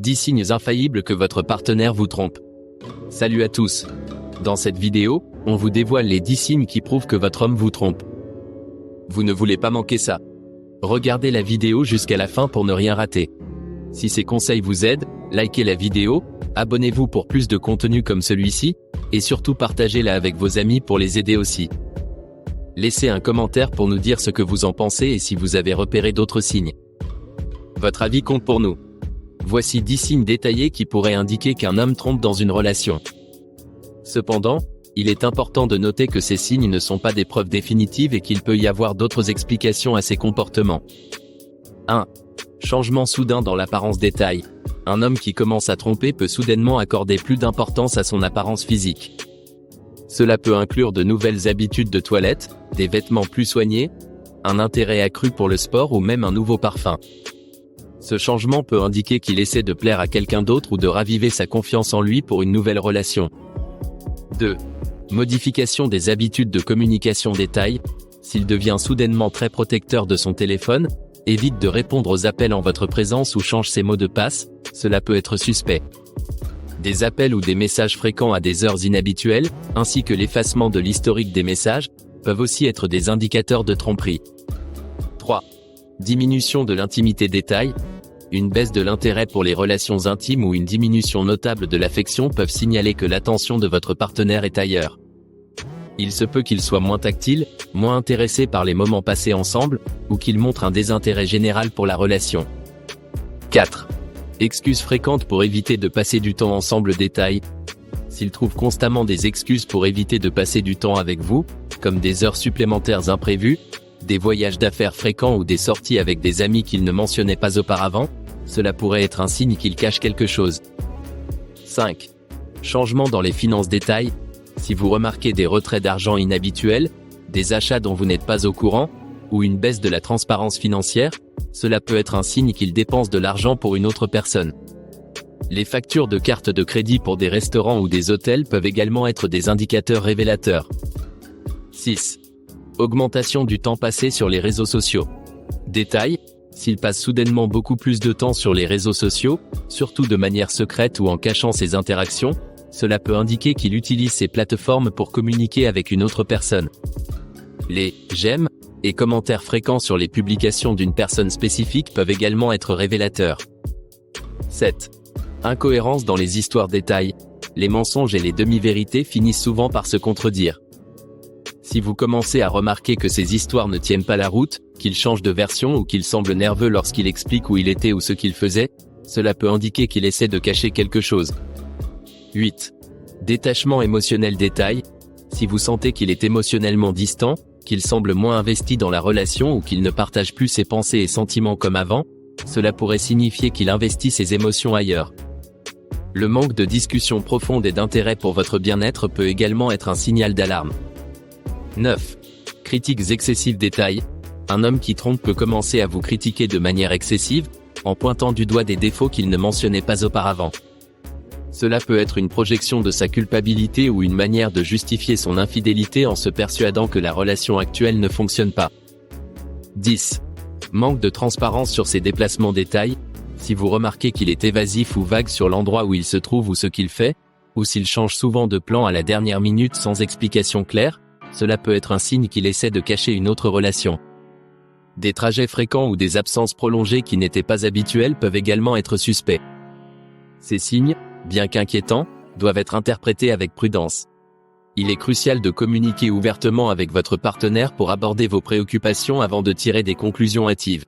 10 signes infaillibles que votre partenaire vous trompe. Salut à tous. Dans cette vidéo, on vous dévoile les 10 signes qui prouvent que votre homme vous trompe. Vous ne voulez pas manquer ça. Regardez la vidéo jusqu'à la fin pour ne rien rater. Si ces conseils vous aident, likez la vidéo, abonnez-vous pour plus de contenu comme celui-ci, et surtout partagez-la avec vos amis pour les aider aussi. Laissez un commentaire pour nous dire ce que vous en pensez et si vous avez repéré d'autres signes. Votre avis compte pour nous. Voici 10 signes détaillés qui pourraient indiquer qu'un homme trompe dans une relation. Cependant, il est important de noter que ces signes ne sont pas des preuves définitives et qu'il peut y avoir d'autres explications à ces comportements. 1. Changement soudain dans l'apparence des tailles. Un homme qui commence à tromper peut soudainement accorder plus d'importance à son apparence physique. Cela peut inclure de nouvelles habitudes de toilette, des vêtements plus soignés, un intérêt accru pour le sport ou même un nouveau parfum. Ce changement peut indiquer qu'il essaie de plaire à quelqu'un d'autre ou de raviver sa confiance en lui pour une nouvelle relation. 2. Modification des habitudes de communication des tailles. S'il devient soudainement très protecteur de son téléphone, évite de répondre aux appels en votre présence ou change ses mots de passe, cela peut être suspect. Des appels ou des messages fréquents à des heures inhabituelles, ainsi que l'effacement de l'historique des messages, peuvent aussi être des indicateurs de tromperie. 3. Diminution de l'intimité des tailles. Une baisse de l'intérêt pour les relations intimes ou une diminution notable de l'affection peuvent signaler que l'attention de votre partenaire est ailleurs. Il se peut qu'il soit moins tactile, moins intéressé par les moments passés ensemble, ou qu'il montre un désintérêt général pour la relation. 4. Excuses fréquentes pour éviter de passer du temps ensemble des tailles. S'il trouve constamment des excuses pour éviter de passer du temps avec vous, comme des heures supplémentaires imprévues, des voyages d'affaires fréquents ou des sorties avec des amis qu'il ne mentionnait pas auparavant, cela pourrait être un signe qu'il cache quelque chose. 5. Changement dans les finances des tailles. Si vous remarquez des retraits d'argent inhabituels, des achats dont vous n'êtes pas au courant, ou une baisse de la transparence financière, cela peut être un signe qu'il dépense de l'argent pour une autre personne. Les factures de carte de crédit pour des restaurants ou des hôtels peuvent également être des indicateurs révélateurs. 6. Augmentation du temps passé sur les réseaux sociaux. Détail, s'il passe soudainement beaucoup plus de temps sur les réseaux sociaux, surtout de manière secrète ou en cachant ses interactions, cela peut indiquer qu'il utilise ces plateformes pour communiquer avec une autre personne. Les « j'aime » et commentaires fréquents sur les publications d'une personne spécifique peuvent également être révélateurs. 7. Incohérence dans les histoires détails. Les mensonges et les demi-vérités finissent souvent par se contredire. Si vous commencez à remarquer que ces histoires ne tiennent pas la route, qu'il change de version ou qu'il semble nerveux lorsqu'il explique où il était ou ce qu'il faisait, cela peut indiquer qu'il essaie de cacher quelque chose. 8. Détachement émotionnel des tailles. Si vous sentez qu'il est émotionnellement distant, qu'il semble moins investi dans la relation ou qu'il ne partage plus ses pensées et sentiments comme avant, cela pourrait signifier qu'il investit ses émotions ailleurs. Le manque de discussion profonde et d'intérêt pour votre bien-être peut également être un signal d'alarme. 9. Critiques excessives des tailles. Un homme qui trompe peut commencer à vous critiquer de manière excessive, en pointant du doigt des défauts qu'il ne mentionnait pas auparavant. Cela peut être une projection de sa culpabilité ou une manière de justifier son infidélité en se persuadant que la relation actuelle ne fonctionne pas. 10. Manque de transparence sur ses déplacements des tailles. Si vous remarquez qu'il est évasif ou vague sur l'endroit où il se trouve ou ce qu'il fait, ou s'il change souvent de plan à la dernière minute sans explication claire, cela peut être un signe qu'il essaie de cacher une autre relation. Des trajets fréquents ou des absences prolongées qui n'étaient pas habituelles peuvent également être suspects. Ces signes, bien qu'inquiétants, doivent être interprétés avec prudence. Il est crucial de communiquer ouvertement avec votre partenaire pour aborder vos préoccupations avant de tirer des conclusions hâtives.